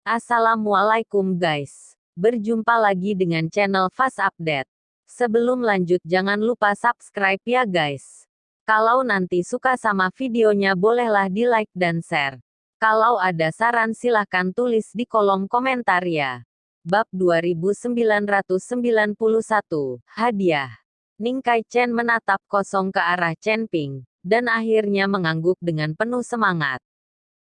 Assalamualaikum guys. Berjumpa lagi dengan channel Fast Update. Sebelum lanjut jangan lupa subscribe ya guys. Kalau nanti suka sama videonya bolehlah di like dan share. Kalau ada saran silahkan tulis di kolom komentar ya. Bab 2991, Hadiah. Ning Kai Chen menatap kosong ke arah Chen Ping, dan akhirnya mengangguk dengan penuh semangat.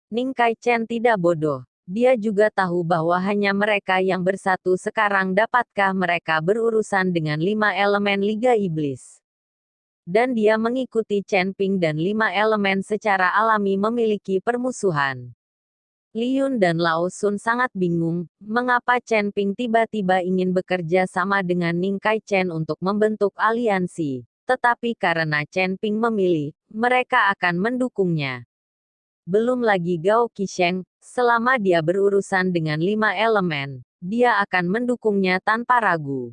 Ning Kai Chen tidak bodoh. Dia juga tahu bahwa hanya mereka yang bersatu sekarang dapatkah mereka berurusan dengan 5 elemen Liga Iblis. Dan dia mengikuti Chen Ping dan 5 elemen secara alami memiliki permusuhan. Li Yun dan Lao Sun sangat bingung, mengapa Chen Ping tiba-tiba ingin bekerja sama dengan Ning Kai Chen untuk membentuk aliansi. Tetapi karena Chen Ping memilih, mereka akan mendukungnya. Belum lagi Gao Qisheng, selama dia berurusan dengan 5 elemen, dia akan mendukungnya tanpa ragu.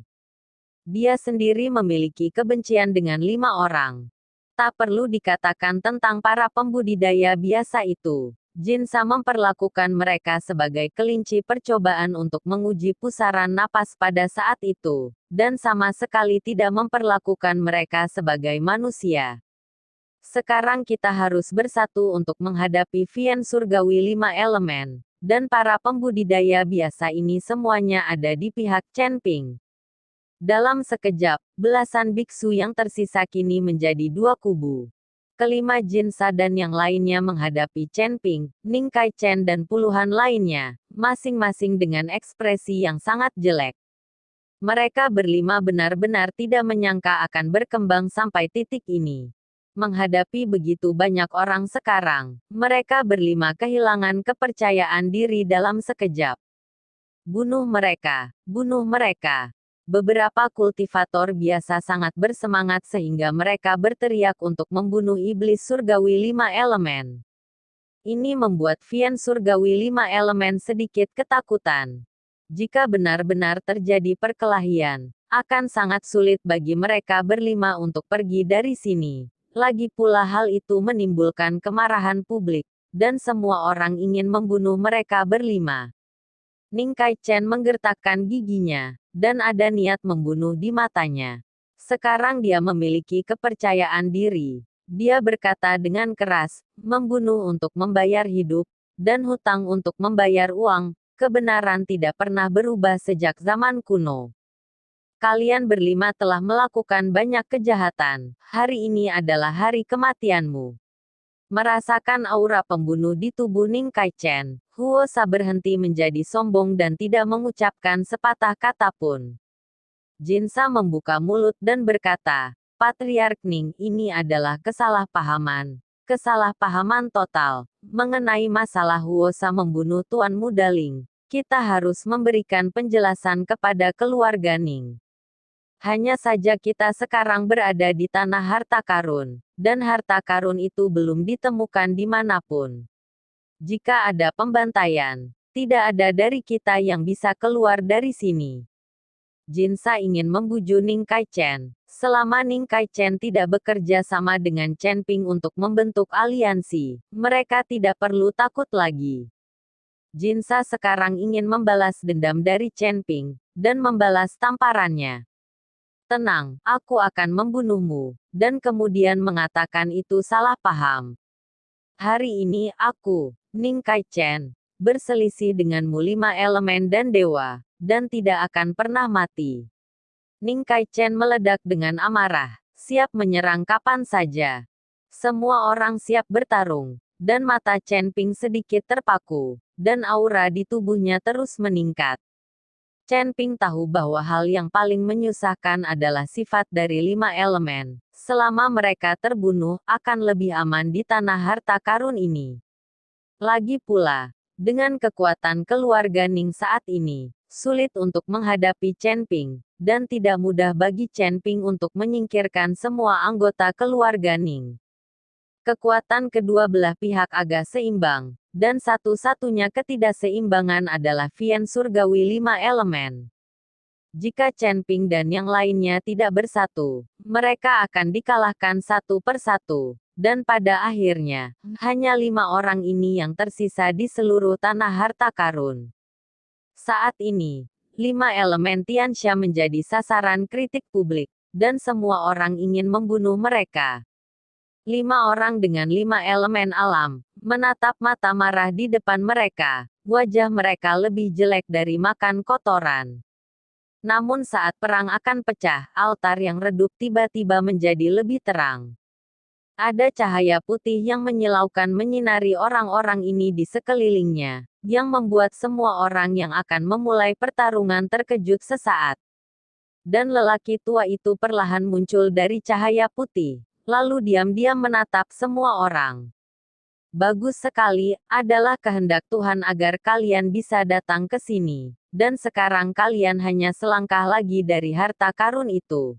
Dia sendiri memiliki kebencian dengan 5 orang. Tak perlu dikatakan tentang para pembudidaya biasa itu. Jinsa memperlakukan mereka sebagai kelinci percobaan untuk menguji pusaran napas pada saat itu, dan sama sekali tidak memperlakukan mereka sebagai manusia. Sekarang kita harus bersatu untuk menghadapi Vian Surgawi 5 elemen, dan para pembudidaya biasa ini semuanya ada di pihak Chen Ping. Dalam sekejap, belasan biksu yang tersisa kini menjadi 2 kubu. Kelima Jinsa dan yang lainnya menghadapi Chen Ping, Ning Kai Chen dan puluhan lainnya, masing-masing dengan ekspresi yang sangat jelek. Mereka berlima benar-benar tidak menyangka akan berkembang sampai titik ini. Menghadapi begitu banyak orang sekarang, mereka berlima kehilangan kepercayaan diri dalam sekejap. Bunuh mereka, bunuh mereka. Beberapa kultivator biasa sangat bersemangat sehingga mereka berteriak untuk membunuh iblis surgawi 5 elemen. Ini membuat Vian surgawi 5 elemen sedikit ketakutan. Jika benar-benar terjadi perkelahian, akan sangat sulit bagi mereka berlima untuk pergi dari sini. Lagi pula hal itu menimbulkan kemarahan publik, dan semua orang ingin membunuh mereka berlima. Ning Kai Chen menggertakkan giginya, dan ada niat membunuh di matanya. Sekarang dia memiliki kepercayaan diri. Dia berkata dengan keras, membunuh untuk membayar hidup, dan hutang untuk membayar uang, kebenaran tidak pernah berubah sejak zaman kuno. Kalian berlima telah melakukan banyak kejahatan. Hari ini adalah hari kematianmu. Merasakan aura pembunuh di tubuh Ning Kai Chen, Huo Sa berhenti menjadi sombong dan tidak mengucapkan sepatah kata pun. Jinsa membuka mulut dan berkata, Patriark Ning, ini adalah kesalahpahaman. Kesalahpahaman total. Mengenai masalah Huo Sa membunuh Tuan Muda Ling, kita harus memberikan penjelasan kepada keluarga Ning. Hanya saja kita sekarang berada di tanah harta karun, dan harta karun itu belum ditemukan dimanapun. Jika ada pembantaian, tidak ada dari kita yang bisa keluar dari sini. Jinsa ingin membujuk Ning Kai Chen. Selama Ning Kai Chen tidak bekerja sama dengan Chen Ping untuk membentuk aliansi, mereka tidak perlu takut lagi. Jinsa sekarang ingin membalas dendam dari Chen Ping, dan membalas tamparannya. Tenang, aku akan membunuhmu, dan kemudian mengatakan itu salah paham. Hari ini aku, Ning Kai Chen, berselisih denganmu 5 elemen dan dewa, dan tidak akan pernah mati. Ning Kai Chen meledak dengan amarah, siap menyerang kapan saja. Semua orang siap bertarung, dan mata Chen Ping sedikit terpaku, dan aura di tubuhnya terus meningkat. Chen Ping tahu bahwa hal yang paling menyusahkan adalah sifat dari 5 elemen. Selama mereka terbunuh, akan lebih aman di tanah harta karun ini. Lagi pula, dengan kekuatan keluarga Ning saat ini, sulit untuk menghadapi Chen Ping, dan tidak mudah bagi Chen Ping untuk menyingkirkan semua anggota keluarga Ning. Kekuatan kedua belah pihak agak seimbang, dan satu-satunya ketidakseimbangan adalah Vian Surgawi 5 elemen. Jika Chen Ping dan yang lainnya tidak bersatu, mereka akan dikalahkan satu persatu, dan pada akhirnya, hanya 5 orang ini yang tersisa di seluruh tanah harta karun. Saat ini, 5 elemen Tianxia menjadi sasaran kritik publik, dan semua orang ingin membunuh mereka. 5 orang dengan 5 elemen alam, menatap mata marah di depan mereka. Wajah mereka lebih jelek dari makan kotoran. Namun saat perang akan pecah, altar yang redup tiba-tiba menjadi lebih terang. Ada cahaya putih yang menyilaukan menyinari orang-orang ini di sekelilingnya, yang membuat semua orang yang akan memulai pertarungan terkejut sesaat. Dan lelaki tua itu perlahan muncul dari cahaya putih, lalu diam-diam menatap semua orang. Bagus sekali, adalah kehendak Tuhan agar kalian bisa datang ke sini. Dan sekarang kalian hanya selangkah lagi dari harta karun itu.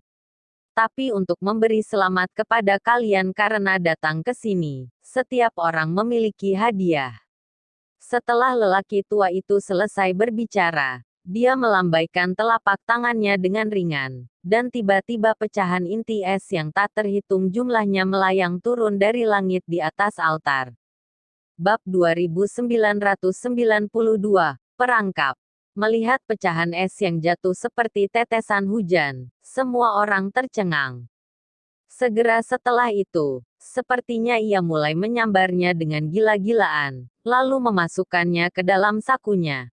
Tapi untuk memberi selamat kepada kalian karena datang ke sini, setiap orang memiliki hadiah. Setelah lelaki tua itu selesai berbicara, dia melambaikan telapak tangannya dengan ringan, dan tiba-tiba pecahan inti es yang tak terhitung jumlahnya melayang turun dari langit di atas altar. Bab 2992, Perangkap. Melihat pecahan es yang jatuh seperti tetesan hujan, semua orang tercengang. Segera setelah itu, sepertinya ia mulai menyambarnya dengan gila-gilaan, lalu memasukkannya ke dalam sakunya.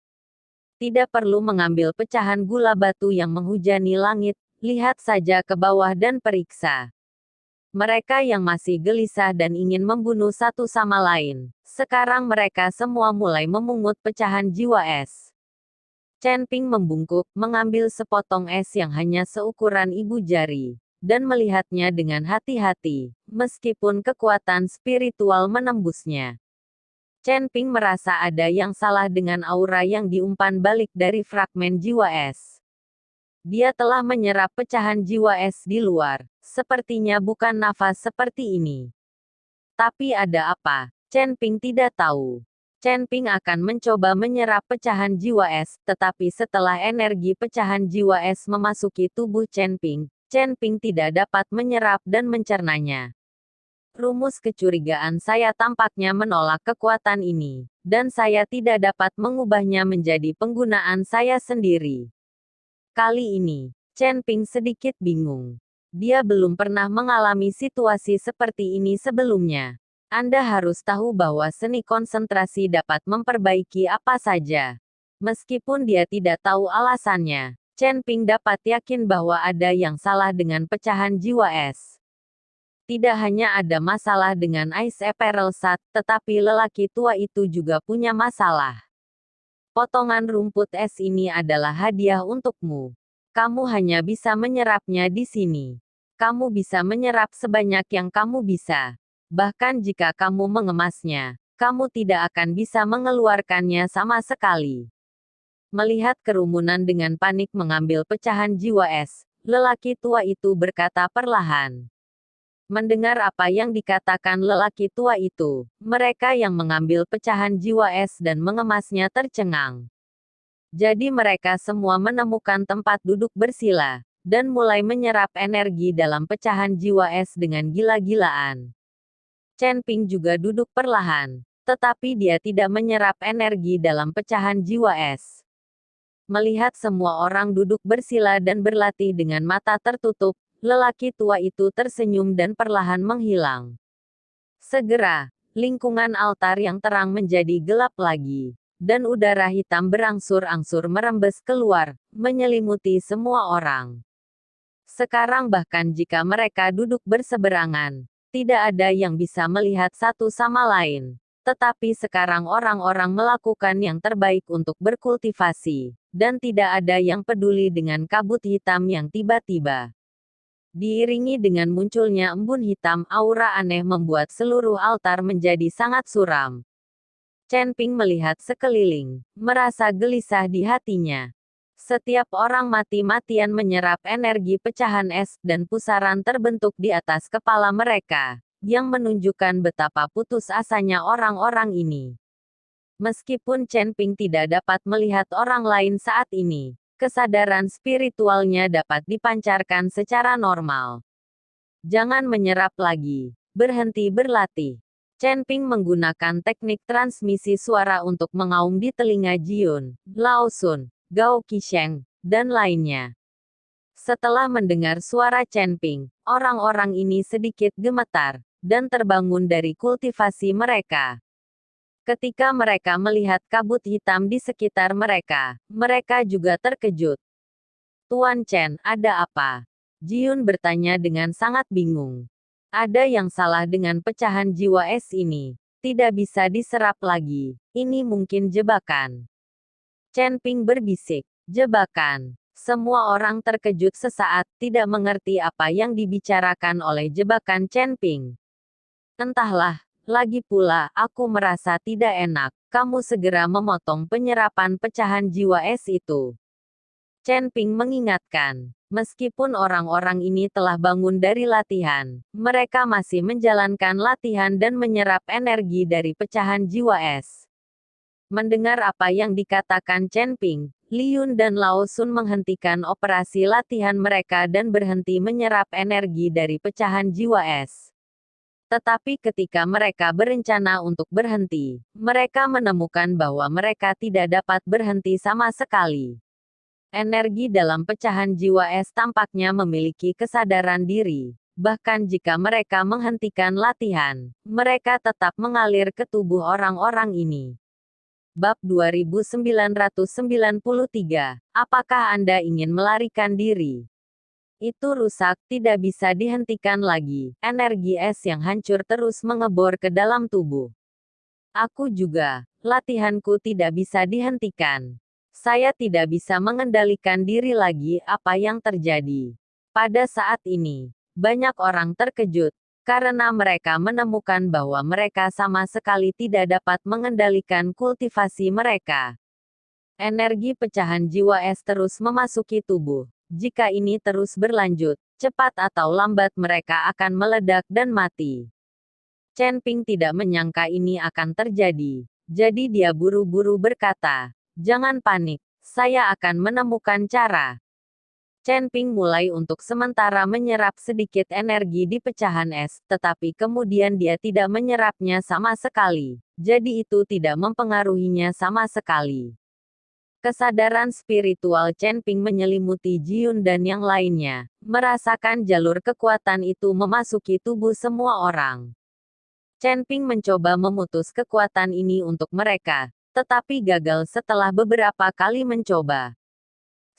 Tidak perlu mengambil pecahan gula batu yang menghujani langit, lihat saja ke bawah dan periksa. Mereka yang masih gelisah dan ingin membunuh satu sama lain, sekarang mereka semua mulai memungut pecahan jiwa es. Chen Ping membungkuk, mengambil sepotong es yang hanya seukuran ibu jari, dan melihatnya dengan hati-hati, meskipun kekuatan spiritual menembusnya. Chen Ping merasa ada yang salah dengan aura yang diumpan balik dari fragmen jiwa es. Dia telah menyerap pecahan jiwa es di luar, sepertinya bukan nafas seperti ini. Tapi ada apa? Chen Ping tidak tahu. Chen Ping akan mencoba menyerap pecahan jiwa es, tetapi setelah energi pecahan jiwa es memasuki tubuh Chen Ping tidak dapat menyerap dan mencernanya. Rumus kecurigaan saya tampaknya menolak kekuatan ini, dan saya tidak dapat mengubahnya menjadi penggunaan saya sendiri. Kali ini, Chen Ping sedikit bingung. Dia belum pernah mengalami situasi seperti ini sebelumnya. Anda harus tahu bahwa seni konsentrasi dapat memperbaiki apa saja. Meskipun dia tidak tahu alasannya, Chen Ping dapat yakin bahwa ada yang salah dengan pecahan jiwa es. Tidak hanya ada masalah dengan Ice Apparel Sat, tetapi lelaki tua itu juga punya masalah. Potongan rumput es ini adalah hadiah untukmu. Kamu hanya bisa menyerapnya di sini. Kamu bisa menyerap sebanyak yang kamu bisa. Bahkan jika kamu mengemasnya, kamu tidak akan bisa mengeluarkannya sama sekali. Melihat kerumunan dengan panik mengambil pecahan jiwa es, lelaki tua itu berkata perlahan. Mendengar apa yang dikatakan lelaki tua itu, mereka yang mengambil pecahan jiwa es dan mengemasnya tercengang. Jadi mereka semua menemukan tempat duduk bersila, dan mulai menyerap energi dalam pecahan jiwa es dengan gila-gilaan. Chen Ping juga duduk perlahan, tetapi dia tidak menyerap energi dalam pecahan jiwa es. Melihat semua orang duduk bersila dan berlatih dengan mata tertutup, lelaki tua itu tersenyum dan perlahan menghilang. Segera, lingkungan altar yang terang menjadi gelap lagi, dan udara hitam berangsur-angsur merembes keluar, menyelimuti semua orang. Sekarang bahkan jika mereka duduk berseberangan, tidak ada yang bisa melihat satu sama lain. Tetapi sekarang orang-orang melakukan yang terbaik untuk berkultivasi, dan tidak ada yang peduli dengan kabut hitam yang tiba-tiba. Diiringi dengan munculnya embun hitam, aura aneh membuat seluruh altar menjadi sangat suram. Chen Ping melihat sekeliling, merasa gelisah di hatinya. Setiap orang mati-matian menyerap energi pecahan es, dan pusaran terbentuk di atas kepala mereka, yang menunjukkan betapa putus asanya orang-orang ini. Meskipun Chen Ping tidak dapat melihat orang lain saat ini, kesadaran spiritualnya dapat dipancarkan secara normal. Jangan menyerap lagi. Berhenti berlatih. Chen Ping menggunakan teknik transmisi suara untuk mengaum di telinga Jiun, Lao Sun, Gao Qisheng, dan lainnya. Setelah mendengar suara Chen Ping, orang-orang ini sedikit gemetar, dan terbangun dari kultivasi mereka. Ketika mereka melihat kabut hitam di sekitar mereka, mereka juga terkejut. Tuan Chen, ada apa? Jiun bertanya dengan sangat bingung. Ada yang salah dengan pecahan jiwa es ini. Tidak bisa diserap lagi. Ini mungkin jebakan. Chen Ping berbisik. Jebakan. Semua orang terkejut sesaat, tidak mengerti apa yang dibicarakan oleh jebakan Chen Ping. Entahlah, lagi pula, aku merasa tidak enak. Kamu segera memotong penyerapan pecahan jiwa es itu. Chen Ping mengingatkan. Meskipun orang-orang ini telah bangun dari latihan, mereka masih menjalankan latihan dan menyerap energi dari pecahan jiwa es. Mendengar apa yang dikatakan Chen Ping, Liun dan Lao Sun menghentikan operasi latihan mereka dan berhenti menyerap energi dari pecahan jiwa es. Tetapi ketika mereka berencana untuk berhenti, mereka menemukan bahwa mereka tidak dapat berhenti sama sekali. Energi dalam pecahan jiwa es tampaknya memiliki kesadaran diri. Bahkan jika mereka menghentikan latihan, mereka tetap mengalir ke tubuh orang-orang ini. Bab 2993. Apakah Anda ingin melarikan diri? Itu rusak, tidak bisa dihentikan lagi. Energi es yang hancur terus mengebor ke dalam tubuh. Aku juga. Latihanku tidak bisa dihentikan. Saya tidak bisa mengendalikan diri lagi. Apa yang terjadi? Pada saat ini, banyak orang terkejut, karena mereka menemukan bahwa mereka sama sekali tidak dapat mengendalikan kultivasi mereka. Energi pecahan jiwa es terus memasuki tubuh. Jika ini terus berlanjut, cepat atau lambat mereka akan meledak dan mati. Chen Ping tidak menyangka ini akan terjadi. Jadi dia buru-buru berkata, "Jangan panik, saya akan menemukan cara." Chen Ping mulai untuk sementara menyerap sedikit energi di pecahan es, tetapi kemudian dia tidak menyerapnya sama sekali. Jadi itu tidak mempengaruhinya sama sekali. Kesadaran spiritual Chen Ping menyelimuti Jiun dan yang lainnya, merasakan jalur kekuatan itu memasuki tubuh semua orang. Chen Ping mencoba memutus kekuatan ini untuk mereka, tetapi gagal setelah beberapa kali mencoba.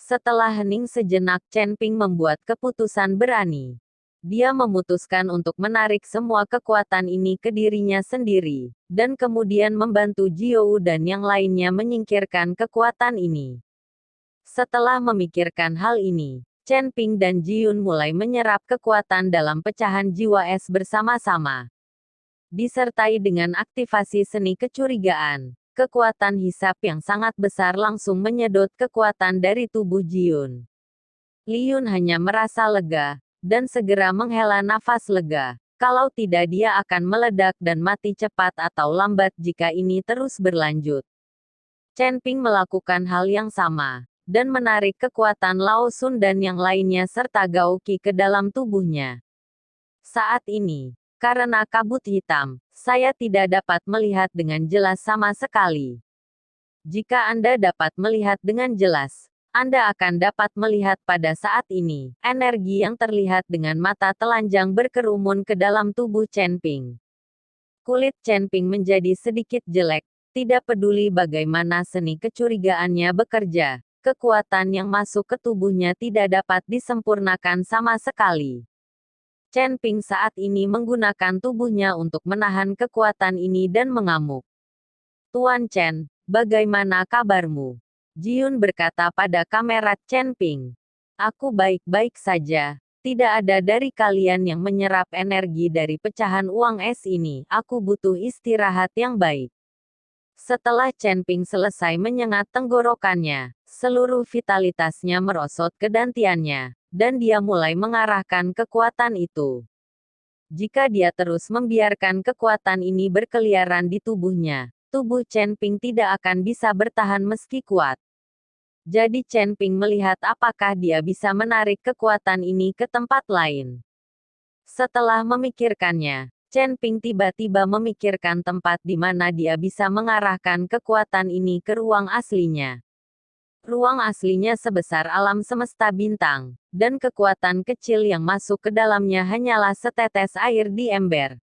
Setelah hening sejenak, Chen Ping membuat keputusan berani. Dia memutuskan untuk menarik semua kekuatan ini ke dirinya sendiri, dan kemudian membantu Jiou dan yang lainnya menyingkirkan kekuatan ini. Setelah memikirkan hal ini, Chen Ping dan Jiun mulai menyerap kekuatan dalam pecahan jiwa es bersama-sama. Disertai dengan aktivasi seni kecurigaan, kekuatan hisap yang sangat besar langsung menyedot kekuatan dari tubuh Jiun. Liun hanya merasa lega, dan segera menghela nafas lega. Kalau tidak dia akan meledak dan mati cepat atau lambat jika ini terus berlanjut. Chen Ping melakukan hal yang sama, dan menarik kekuatan Lao Sun dan yang lainnya serta Gao Qi ke dalam tubuhnya. Saat ini, karena kabut hitam, saya tidak dapat melihat dengan jelas sama sekali. Jika Anda dapat melihat dengan jelas, Anda akan dapat melihat pada saat ini, energi yang terlihat dengan mata telanjang berkerumun ke dalam tubuh Chen Ping. Kulit Chen Ping menjadi sedikit jelek, tidak peduli bagaimana seni kecurigaannya bekerja, kekuatan yang masuk ke tubuhnya tidak dapat disempurnakan sama sekali. Chen Ping saat ini menggunakan tubuhnya untuk menahan kekuatan ini dan mengamuk. Tuan Chen, bagaimana kabarmu? Jiun berkata pada kamera Chen Ping. Aku baik-baik saja. Tidak ada dari kalian yang menyerap energi dari pecahan uang es ini. Aku butuh istirahat yang baik. Setelah Chen Ping selesai menyengat tenggorokannya, seluruh vitalitasnya merosot ke dantiannya, dan dia mulai mengarahkan kekuatan itu. Jika dia terus membiarkan kekuatan ini berkeliaran di tubuhnya, tubuh Chen Ping tidak akan bisa bertahan meski kuat. Jadi Chen Ping melihat apakah dia bisa menarik kekuatan ini ke tempat lain. Setelah memikirkannya, Chen Ping tiba-tiba memikirkan tempat di mana dia bisa mengarahkan kekuatan ini ke ruang aslinya. Ruang aslinya sebesar alam semesta bintang, dan kekuatan kecil yang masuk ke dalamnya hanyalah setetes air di ember.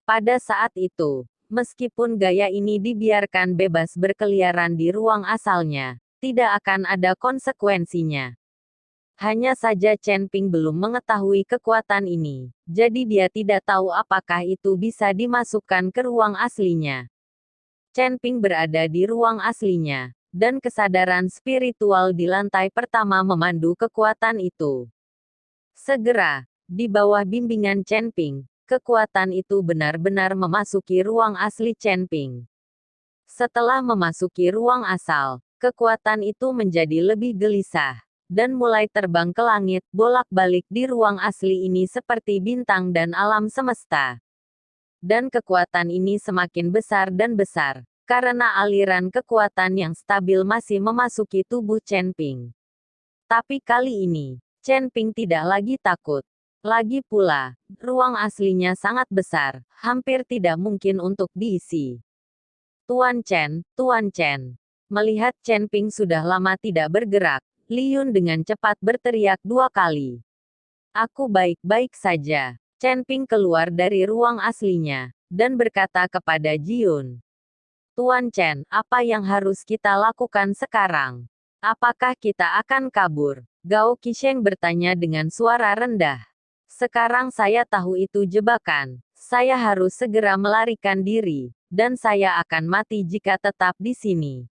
Pada saat itu, meskipun gaya ini dibiarkan bebas berkeliaran di ruang asalnya, tidak akan ada konsekuensinya. Hanya saja Chen Ping belum mengetahui kekuatan ini, jadi dia tidak tahu apakah itu bisa dimasukkan ke ruang aslinya. Chen Ping berada di ruang aslinya, dan kesadaran spiritual di lantai pertama memandu kekuatan itu. Segera, di bawah bimbingan Chen Ping, kekuatan itu benar-benar memasuki ruang asli Chen Ping. Setelah memasuki ruang asal, kekuatan itu menjadi lebih gelisah dan mulai terbang ke langit, bolak-balik di ruang asli ini seperti bintang dan alam semesta. Dan kekuatan ini semakin besar dan besar, karena aliran kekuatan yang stabil masih memasuki tubuh Chen Ping. Tapi kali ini, Chen Ping tidak lagi takut. Lagi pula, ruang aslinya sangat besar, hampir tidak mungkin untuk diisi. Tuan Chen. Melihat Chen Ping sudah lama tidak bergerak, Li Yun dengan cepat berteriak 2 kali. Aku baik-baik saja. Chen Ping keluar dari ruang aslinya, dan berkata kepada Ji Yun. Tuan Chen, apa yang harus kita lakukan sekarang? Apakah kita akan kabur? Gao Qisheng bertanya dengan suara rendah. Sekarang saya tahu itu jebakan. Saya harus segera melarikan diri, dan saya akan mati jika tetap di sini.